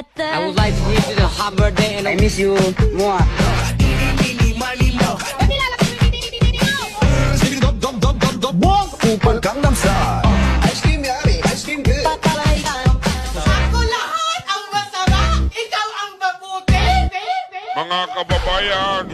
I would like to wish you a happy birthday and I miss you. Mua. Upal Gangnam Style. Ice cream yummy, ice cream good. Ako lahat ang masarap, ikaw ang mabuti, baby. Mga kababayan,